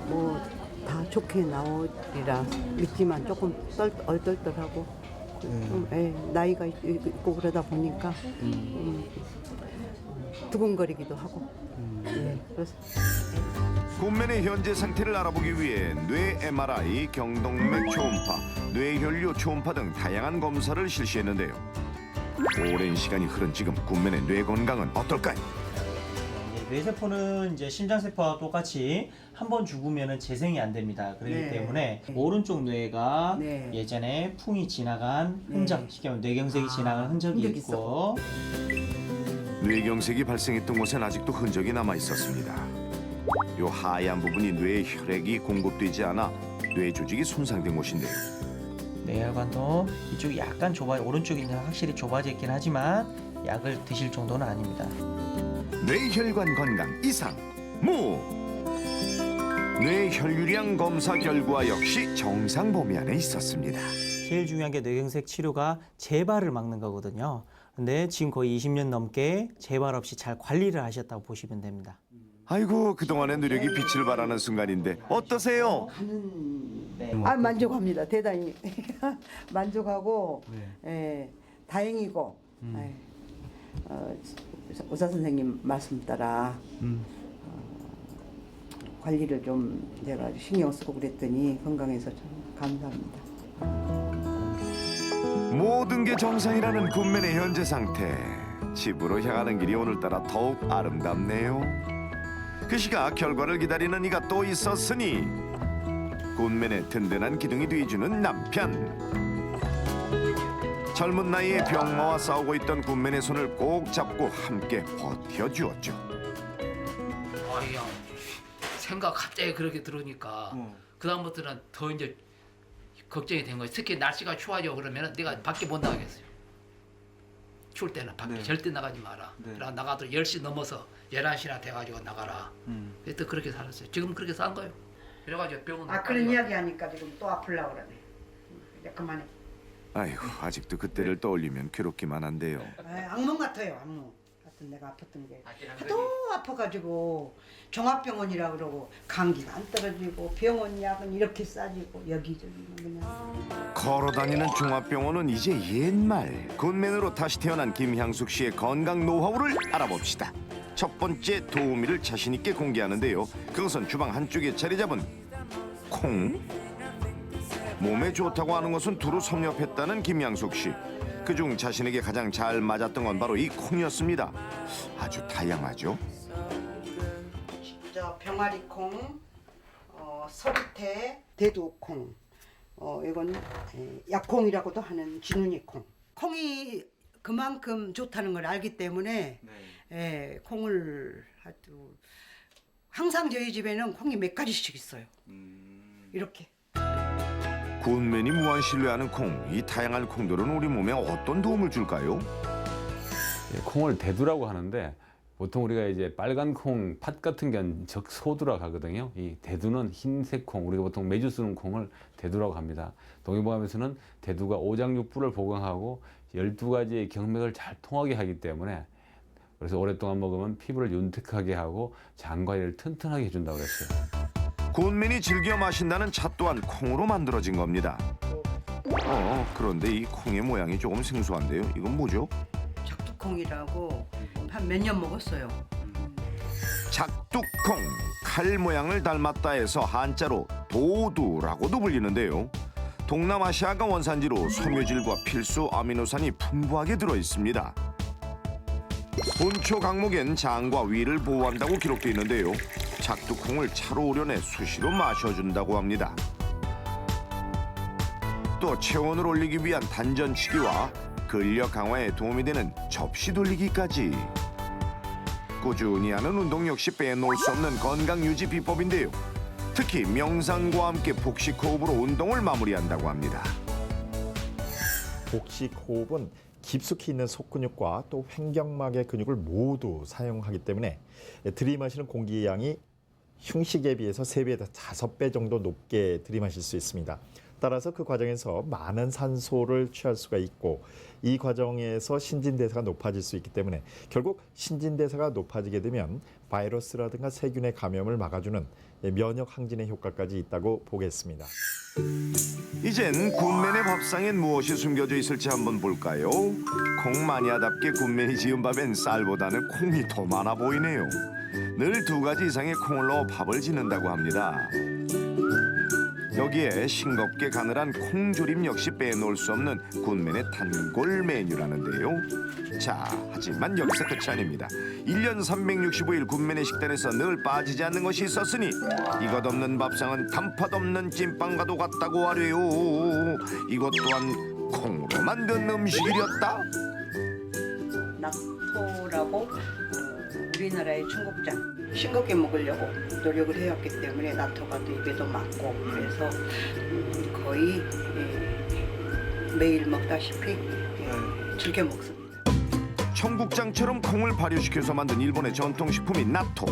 [SPEAKER 14] 뭐 다 좋게 나오리라 믿지만 조금 얼떨떨하고 나이가 있고 그러다 보니까 두근거리기도 하고 그래서
[SPEAKER 1] 군맨의 현재 상태를 알아보기 위해 뇌 MRI, 경동맥 초음파, 뇌혈류 초음파 등 다양한 검사를 실시했는데요. 오랜 시간이 흐른 지금 군맨의 뇌 건강은 어떨까요?
[SPEAKER 15] 뇌세포는 이제 심장세포와 똑같이 한 번 죽으면 재생이 안 됩니다. 그렇기 때문에 오른쪽 뇌가 예전에 풍이 지나간 흔적, 쉽게 말하면 뇌경색이 지나간 흔적이 있고
[SPEAKER 1] 뇌경색이 발생했던 곳엔 아직도 흔적이 남아 있었습니다. 요 하얀 부분이 뇌에 혈액이 공급되지 않아 뇌 조직이 손상된 곳인데요.
[SPEAKER 15] 뇌혈관도 이쪽이 약간 오른쪽이 확실히 좁아져 있긴 하지만 약을 드실 정도는 아닙니다.
[SPEAKER 1] 뇌혈관 건강 이상 무. 뇌혈류량 검사 결과 역시 정상 범위 안에 있었습니다.
[SPEAKER 15] 제일 중요한 게 뇌경색 치료가 재발을 막는 거거든요. 근데 지금 거의 20년 넘게 재발 없이 잘 관리를 하셨다고 보시면 됩니다.
[SPEAKER 1] 아이고 그동안의 노력이 빛을 발하는 순간인데 어떠세요?
[SPEAKER 14] 만족합니다. 대단히 만족하고 다행이고 의사 선생님 말씀 따라 관리를 좀 제가 신경 쓰고 그랬더니 건강해서 참 감사합니다.
[SPEAKER 1] 모든 게 정상이라는 군맨의 현재 상태. 집으로 향하는 길이 오늘따라 더욱 아름답네요. 그 시각 결과를 기다리는 이가 또 있었으니 군맨의 든든한 기둥이 돼주는 남편. 젊은 나이에 병마와 싸우고 있던 군맨의 손을 꼭 잡고 함께 버텨주었죠.
[SPEAKER 16] 생각 갑자기 그렇게 들으니까 그 다음부터는 더 이제 걱정이 된 거예요. 특히 날씨가 추워져 그러면 내가 밖에 못 나가겠어요. 추울 때는 밖에 절대 나가지 마라. 그러나 나가도 10시 넘어서 11시나 돼가지고 나가라. 그때 그렇게 살았어요. 지금 그렇게 산 거예요. 그래가지고 병원.
[SPEAKER 14] 그런 이야기 하니까 지금 또 아플라 그러네. 이제 그만해.
[SPEAKER 1] 아이고 아직도 그때를 떠올리면 괴롭기만 한데요.
[SPEAKER 14] 악몽 같아요, 악몽. 하여튼 내가 아팠던 게 하도 아파가지고 종합병원이라 그러고 감기가 안 떨어지고 병원 약은 이렇게 싸지고 여기저기 그냥.
[SPEAKER 1] 걸어다니는 종합병원은 이제 옛말. 굿맨으로 다시 태어난 김향숙 씨의 건강 노하우를 알아봅시다. 첫 번째 도우미를 자신 있게 공개하는데요. 그것은 주방 한쪽에 자리 잡은 콩. 몸에 좋다고 하는 것은 두루 섭렵했다는 김향숙 씨. 그중 자신에게 가장 잘 맞았던 건 바로 이 콩이었습니다. 아주 다양하죠.
[SPEAKER 14] 저 병아리콩, 서리태, 대두콩, 이건 약콩이라고도 하는 진훈이콩. 콩이 그만큼 좋다는 걸 알기 때문에 콩을 아주 항상 저희 집에는 콩이 몇 가지씩 있어요. 이렇게.
[SPEAKER 1] 굿맨이 무한 신뢰하는 콩. 이 다양한 콩들은 우리 몸에 어떤 도움을 줄까요?
[SPEAKER 12] 콩을 대두라고 하는데 보통 우리가 이제 빨간 콩, 팥 같은 게 적소두라고 하거든요. 이 대두는 흰색 콩, 우리가 보통 매주 쓰는 콩을 대두라고 합니다. 동의보감에서는 대두가 오장육부를 보강하고 12가지의 경맥을 잘 통하게 하기 때문에 그래서 오랫동안 먹으면 피부를 윤택하게 하고 장과를 튼튼하게 해준다고 그랬어요.
[SPEAKER 1] 굿맨이 즐겨 마신다는 차 또한 콩으로 만들어진 겁니다. 그런데 이 콩의 모양이 조금 생소한데요. 이건 뭐죠?
[SPEAKER 14] 작두콩이라고 한 몇 년 먹었어요.
[SPEAKER 1] 작두콩, 칼 모양을 닮았다 해서 한자로 도두라고도 불리는데요. 동남아시아가 원산지로 섬유질과 필수 아미노산이 풍부하게 들어있습니다. 본초 강목엔 장과 위를 보호한다고 기록되어 있는데요. 작두콩을 차로 우려내 수시로 마셔준다고 합니다. 또 체온을 올리기 위한 단전치기와 근력 강화에 도움이 되는 접시 돌리기까지. 꾸준히 하는 운동 역시 빼놓을 수 없는 건강 유지 비법인데요. 특히 명상과 함께 복식 호흡으로 운동을 마무리한다고 합니다.
[SPEAKER 9] 복식 호흡은 깊숙이 있는 속근육과 또 횡격막의 근육을 모두 사용하기 때문에 들이마시는 공기의 양이 흉식에 비해서 3배에서 5배 정도 높게 들이마실 수 있습니다. 따라서 그 과정에서 많은 산소를 취할 수가 있고 이 과정에서 신진대사가 높아질 수 있기 때문에 결국 신진대사가 높아지게 되면 바이러스라든가 세균의 감염을 막아주는 면역 항진의 효과까지 있다고 보겠습니다.
[SPEAKER 1] 이젠 굿맨의 밥상엔 무엇이 숨겨져 있을지 한번 볼까요? 콩 마니아답게 굿맨이 지은 밥엔 쌀보다는 콩이 더 많아 보이네요. 늘 2가지 이상의 콩을 넣어 밥을 짓는다고 합니다. 여기에 싱겁게 가늘한 콩조림 역시 빼놓을 수 없는 굿맨의 단골 메뉴라는데요. 자, 하지만 여기서 끝이 아닙니다. 1년 365일 굿맨의 식단에서 늘 빠지지 않는 것이 있었으니 이것 없는 밥상은 단팥 없는 찐빵과도 같다고 하래요. 이것 또한 콩으로 만든 음식이었다.
[SPEAKER 14] 낙토라고 우리나라의 청국장 싱겁게 먹으려고 노력을 해왔기 때문에 낙토가 또 입에도 맞고 그래서 거의 매일 먹다시피 즐겨 먹습니다.
[SPEAKER 1] 청국장처럼 콩을 발효시켜서 만든 일본의 전통식품인 나토.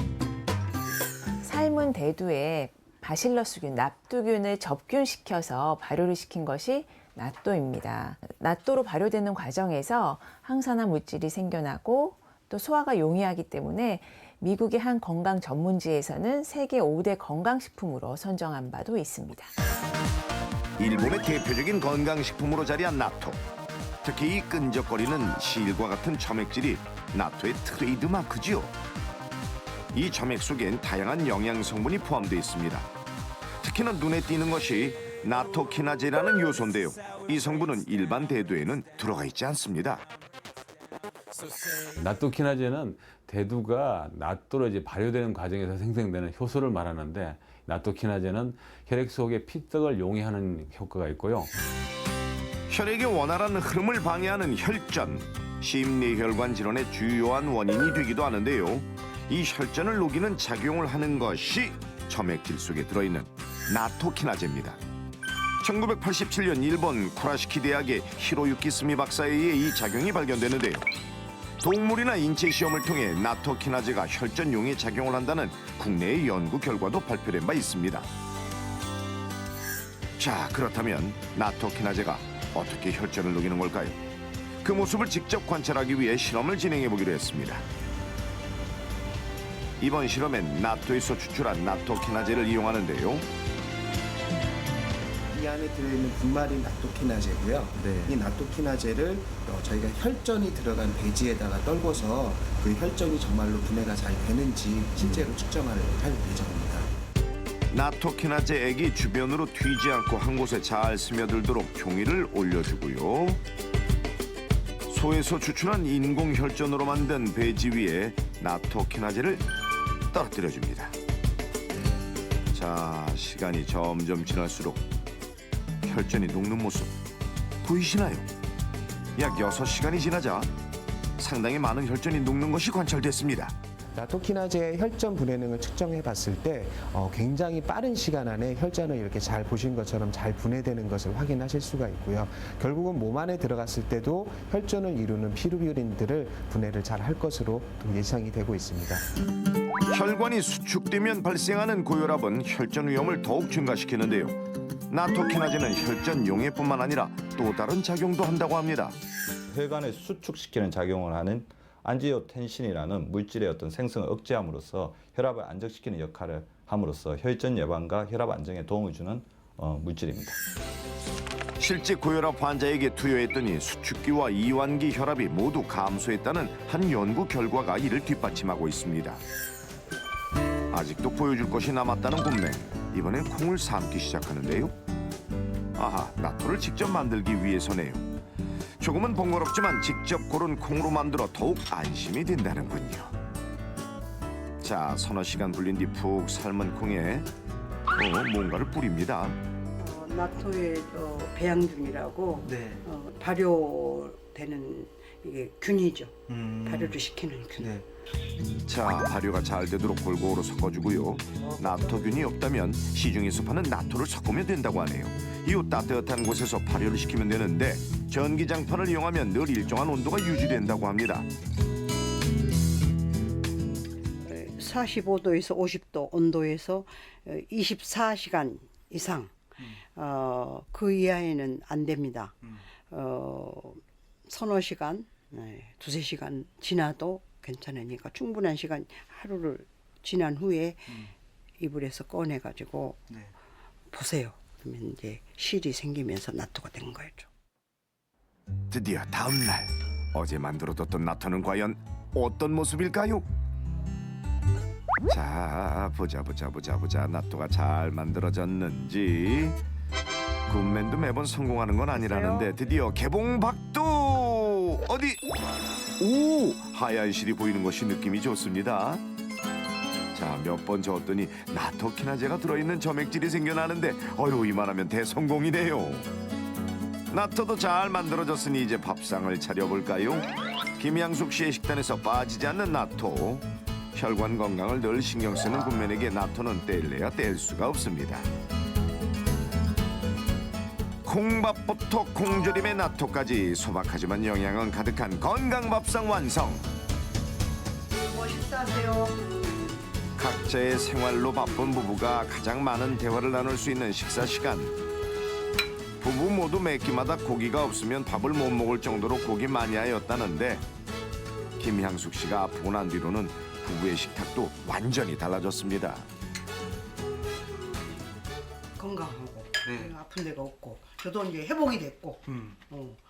[SPEAKER 8] 삶은 대두에 바실러스균, 납두균을 접균시켜서 발효를 시킨 것이 낫또입니다. 낫또로 발효되는 과정에서 항산화 물질이 생겨나고 또 소화가 용이하기 때문에 미국의 한 건강 전문지에서는 세계 5대 건강식품으로 선정한 바도 있습니다.
[SPEAKER 1] 일본의 대표적인 건강식품으로 자리한 나토. 특히 이 끈적거리는 실과 같은 점액질이 나토의 트레이드 마크지요. 이 점액 속엔 다양한 영양 성분이 포함되어 있습니다. 특히나 눈에 띄는 것이 나토키나제라는 요소인데요. 이 성분은 일반 대두에는 들어가 있지 않습니다.
[SPEAKER 12] 나토키나제는 대두가 낫또로 이제 발효되는 과정에서 생성되는 효소를 말하는데 나토키나제는 혈액 속의 피떡을 용해하는 효과가 있고요.
[SPEAKER 1] 혈액의 원활한 흐름을 방해하는 혈전, 심뇌혈관 질환의 주요한 원인이 되기도 하는데요. 이 혈전을 녹이는 작용을 하는 것이 점액질 속에 들어있는 나토키나제입니다. 1987년 일본 쿠라시키 대학의 히로유키 스미 박사에 의해 이 작용이 발견되는데요. 동물이나 인체 시험을 통해 나토키나제가 혈전용에 작용을 한다는 국내의 연구 결과도 발표된 바 있습니다. 자, 그렇다면 나토키나제가 어떻게 혈전을 녹이는 걸까요? 그 모습을 직접 관찰하기 위해 실험을 진행해 보기로 했습니다. 이번 실험엔 나토에서 추출한 나토키나제를 이용하는데요.
[SPEAKER 17] 이 안에 들어있는 분말이 나토키나제고요. 이 나토키나제를 저희가 혈전이 들어간 배지에다가 떨궈서 그 혈전이 정말로 분해가 잘 되는지 실제로 측정할 예정입니다.
[SPEAKER 1] 나토키나제 액이 주변으로 튀지 않고 한 곳에 잘 스며들도록 종이를 올려주고요. 소에서 추출한 인공 혈전으로 만든 배지 위에 나토키나제를 떨어뜨려줍니다. 자, 시간이 점점 지날수록 혈전이 녹는 모습 보이시나요? 약 6시간이 지나자 상당히 많은 혈전이 녹는 것이 관찰됐습니다.
[SPEAKER 17] 나토키나제의 혈전 분해능을 측정해 봤을 때 굉장히 빠른 시간 안에 혈전을 이렇게 잘 보신 것처럼 잘 분해되는 것을 확인하실 수가 있고요. 결국은 몸 안에 들어갔을 때도 혈전을 이루는 피루비린들을 분해를 잘 할 것으로 예상이 되고 있습니다.
[SPEAKER 1] 혈관이 수축되면 발생하는 고혈압은 혈전 위험을 더욱 증가시키는데요. 나토키나제는 혈전 용해뿐만 아니라 또 다른 작용도 한다고 합니다.
[SPEAKER 2] 혈관을 수축시키는 작용을 하는 안지오텐신이라는 물질의 어떤 생성을 억제함으로써 혈압을 안정시키는 역할을 함으로써 혈전 예방과 혈압 안정에 도움을 주는 물질입니다.
[SPEAKER 1] 실제 고혈압 환자에게 투여했더니 수축기와 이완기 혈압이 모두 감소했다는 한 연구 결과가 이를 뒷받침하고 있습니다. 아직도 보여줄 것이 남았다는 군맨, 이번엔 콩을 삶기 시작하는데요. 아하, 나토를 직접 만들기 위해서네요. 조금은 번거롭지만 직접 고른 콩으로 만들어 더욱 안심이 된다는군요. 자, 서너 시간 불린 뒤 푹 삶은 콩에 뭔가를 뿌립니다.
[SPEAKER 14] 나토의 배양균이라고 발효되는 이게 균이죠. 발효를 시키는 균.
[SPEAKER 1] 자, 발효가 잘 되도록 골고루 섞어주고요. 나토균이 없다면 시중에서 파는 나토를 섞으면 된다고 하네요. 이후 따뜻한 곳에서 발효를 시키면 되는데 전기장판을 이용하면 늘 일정한 온도가 유지된다고 합니다.
[SPEAKER 14] 45도에서 50도 온도에서 24시간 이상 그 이하에는 안 됩니다. 서너 시간, 두세 시간 지나도 괜찮으니까 충분한 시간 하루를 지난 후에 이불에서 꺼내가지고 보세요. 그러면 이제 실이 생기면서 나토가 된 거죠.
[SPEAKER 1] 드디어 다음 날, 어제 만들어뒀던 나토는 과연 어떤 모습일까요? 자, 보자. 나토가 잘 만들어졌는지. 군맨도 매번 성공하는 건 아니라는데 드디어 개봉박두! 어디? 오! 하얀 실이 보이는 것이 느낌이 좋습니다. 자, 몇 번 저었더니 나토키나제가 들어있는 점액질이 생겨나는데 이만하면 대성공이네요. 나토도 잘 만들어졌으니 이제 밥상을 차려볼까요? 김양숙 씨의 식단에서 빠지지 않는 나토. 혈관 건강을 늘 신경 쓰는 군맨에게 나토는 뗄래야 뗄 수가 없습니다. 콩밥부터 콩조림에 나토까지 소박하지만 영양은 가득한 건강 밥상 완성.
[SPEAKER 14] 뭐 식사하세요?
[SPEAKER 1] 각자의 생활로 바쁜 부부가 가장 많은 대화를 나눌 수 있는 식사 시간. 부부 모두 매 끼마다 고기가 없으면 밥을 못 먹을 정도로 고기 마니아였다는데 김향숙 씨가 아프고 난 뒤로는 부부의 식탁도 완전히 달라졌습니다.
[SPEAKER 14] 건강하고 아픈 데가 없고 저도 이제 회복이 됐고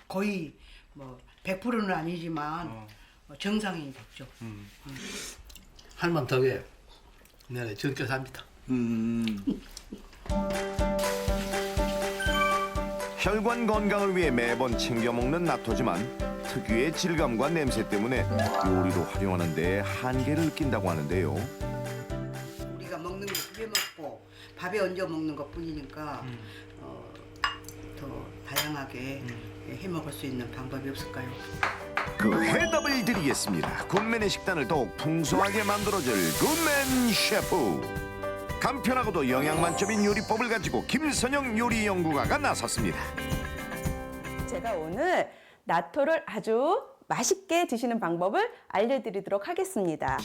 [SPEAKER 14] 거의 뭐 100%는 아니지만 정상이 됐죠.
[SPEAKER 16] 할만 덕에 내가 젊게 삽니다.
[SPEAKER 1] 혈관 건강을 위해 매번 챙겨 먹는 나토지만 특유의 질감과 냄새 때문에 요리로 활용하는 데 한계를 느낀다고 하는데요.
[SPEAKER 14] 우리가 먹는 거 비벼 먹고 밥에 얹어 먹는 것뿐이니까 더 다양하게 해 먹을 수 있는 방법이 없을까요?
[SPEAKER 1] 그 해답을 드리겠습니다. 군맨의 식단을 더욱 풍성하게 만들어줄 군맨 셰프. 간편하고도 영양 만점인 요리법을 가지고 김선영 요리 연구가가 나섰습니다.
[SPEAKER 18] 제가 오늘 나토를 아주 맛있게 드시는 방법을 알려드리도록 하겠습니다.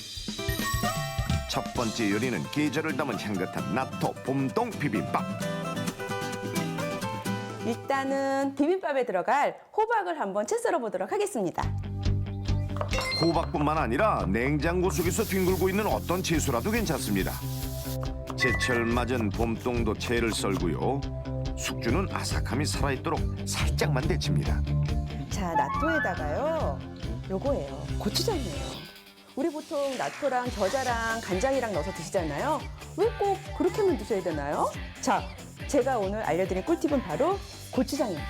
[SPEAKER 1] 첫 번째 요리는 계절을 담은 향긋한 나토 봄동 비빔밥.
[SPEAKER 18] 일단은 비빔밥에 들어갈 호박을 한번 채 썰어 보도록 하겠습니다.
[SPEAKER 1] 호박뿐만 아니라 냉장고 속에서 뒹굴고 있는 어떤 채소라도 괜찮습니다. 제철 맞은 봄동도 채를 썰고요. 숙주는 아삭함이 살아있도록 살짝만 데칩니다.
[SPEAKER 18] 자, 나토에다가요. 요거예요. 고추장이에요. 우리 보통 나토랑 겨자랑 간장이랑 넣어서 드시잖아요. 왜 꼭 그렇게만 드셔야 되나요? 자, 제가 오늘 알려드린 꿀팁은 바로 고추장입니다.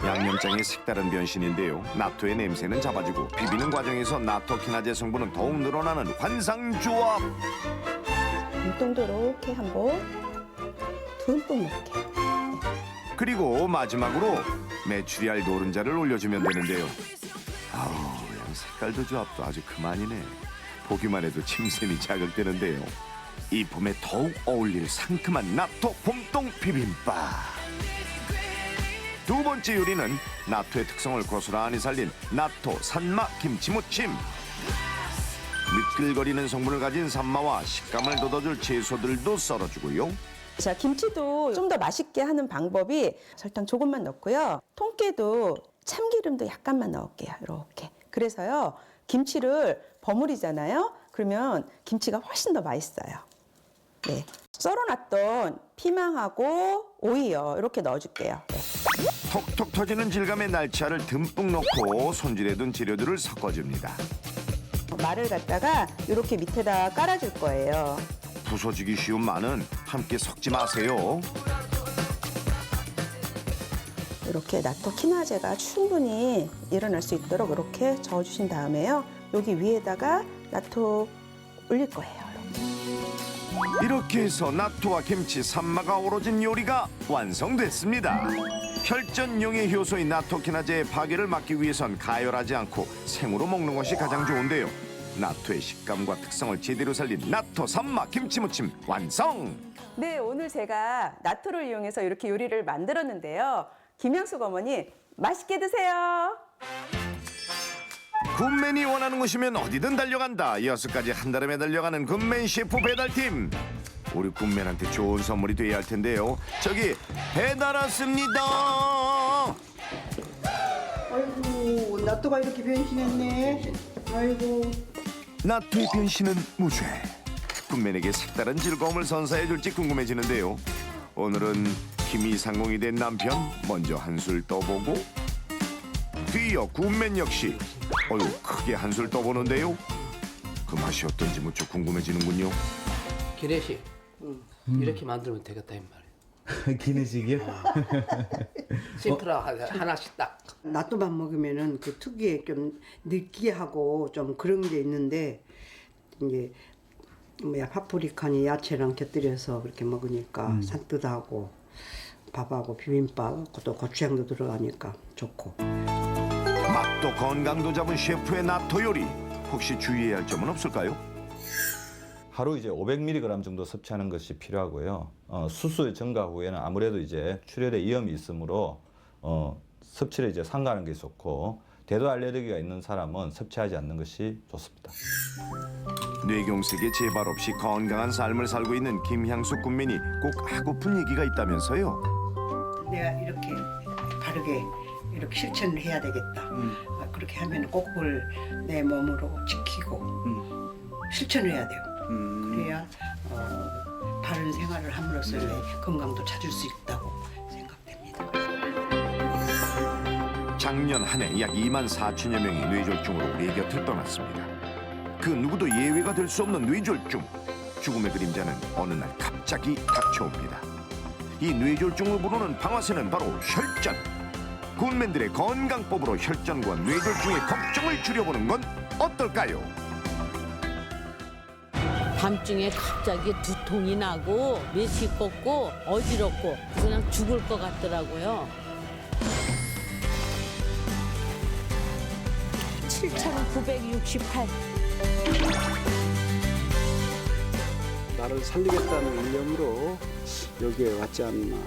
[SPEAKER 1] 양념장의 색다른 변신인데요. 나토의 냄새는 잡아주고 비비는 과정에서 나토키나제 성분은 더욱 늘어나는 환상조합.
[SPEAKER 18] 봄동도 이렇게 한번 듬뿍 넣게.
[SPEAKER 1] 그리고 마지막으로 메추리알 노른자를 올려주면 되는데요. 아우, 양 색깔도 조합도 아주 그만이네. 보기만 해도 침샘이 자극되는데요. 이 봄에 더욱 어울릴 상큼한 나토 봄동 비빔밥. 두 번째 요리는 나토의 특성을 고스란히 살린 나토 산마 김치무침. 미끌거리는 성분을 가진 산마와 식감을 돋워줄 채소들도 썰어주고요.
[SPEAKER 18] 자, 김치도 좀 더 맛있게 하는 방법이 설탕 조금만 넣고요. 통깨도 참기름도 약간만 넣을게요. 이렇게. 그래서요, 김치를 버무리잖아요. 그러면 김치가 훨씬 더 맛있어요. 네. 썰어놨던 피망하고 오이요. 이렇게 넣어줄게요. 네.
[SPEAKER 1] 톡톡 터지는 질감의 날치알을 듬뿍 넣고 손질해 둔 재료들을 섞어줍니다.
[SPEAKER 18] 마를 갖다가 이렇게 밑에다 깔아줄 거예요.
[SPEAKER 1] 부서지기 쉬운 마는 함께 섞지 마세요.
[SPEAKER 18] 이렇게 나토 키나제가 충분히 일어날 수 있도록 이렇게 저어주신 다음에요. 여기 위에다가 나토 올릴 거예요.
[SPEAKER 1] 이렇게 해서 나토와 김치, 산마가 어우러진 요리가 완성됐습니다. 혈전용의 효소인 나토키나제의 파괴를 막기 위해선 가열하지 않고 생으로 먹는 것이 가장 좋은데요. 나토의 식감과 특성을 제대로 살린 나토 산마 김치무침 완성!
[SPEAKER 18] 네, 오늘 제가 나토를 이용해서 이렇게 요리를 만들었는데요. 김양숙 어머니, 맛있게 드세요.
[SPEAKER 1] 굿맨이 원하는 곳이면 어디든 달려간다. 6가지 한달음에 달려가는 굿맨 셰프 배달팀. 우리 굿맨한테 좋은 선물이 돼야 할 텐데요. 저기 배달 왔습니다.
[SPEAKER 14] 아이고, 나또가 이렇게 변신했네. 아이고.
[SPEAKER 1] 나토의 변신은 무죄. 굿맨에게 색다른 즐거움을 선사해줄지 궁금해지는데요. 오늘은 힘이 상공이 된 남편 먼저 한술 떠보고 뒤이어 굿맨 역시 크게 한술 떠보는데요. 그 맛이 어떤지 무척 궁금해지는군요.
[SPEAKER 16] 기내식 이렇게 만들면 되겠다 이 말이에요.
[SPEAKER 11] 기내식이요?
[SPEAKER 16] 심플하게 하나씩 딱.
[SPEAKER 14] 나또밥 먹으면은 그 특유의 좀 느끼하고 좀 그런 게 있는데 이제 파프리카니 야채랑 곁들여서 그렇게 먹으니까 산뜻하고 밥하고 비빔밥 또 고추장도 들어가니까 좋고.
[SPEAKER 1] 맛도 건강도 잡은 셰프의 나토 요리. 혹시 주의해야 할 점은 없을까요?
[SPEAKER 2] 하루 이제 500mg 정도 섭취하는 것이 필요하고요. 수술 증가 후에는 아무래도 이제 출혈에 위험이 있으므로 섭취를 이제 삼가하는 게 좋고 대도 알레르기가 있는 사람은 섭취하지 않는 것이 좋습니다.
[SPEAKER 1] 뇌경색에 재발 없이 건강한 삶을 살고 있는 김향숙 굿맨이 꼭 하고픈 얘기가 있다면서요.
[SPEAKER 14] 내가 이렇게 바르게 이렇게 실천을 해야 되겠다. 그렇게 하면 꼭 그걸 내 몸으로 지키고 실천을 해야 돼요. 그래야 바른 생활을 함으로써 내 건강도 찾을 수 있다고 생각됩니다.
[SPEAKER 1] 작년 한 해 약 2만 4천여 명이 뇌졸중으로 우리 곁을 떠났습니다. 그 누구도 예외가 될 수 없는 뇌졸중. 죽음의 그림자는 어느 날 갑자기 닥쳐옵니다. 이 뇌졸중을 부르는 방아쇠는 바로 혈전. 굿맨들의 건강법으로 혈전과 뇌졸중의 걱정을 줄여보는 건 어떨까요?
[SPEAKER 19] 밤중에 갑자기 두통이 나고 매시 꺾고 어지럽고 그냥 죽을 것 같더라고요. 7,968.
[SPEAKER 20] 나를 살리겠다는 일념으로 여기에 왔지 않나.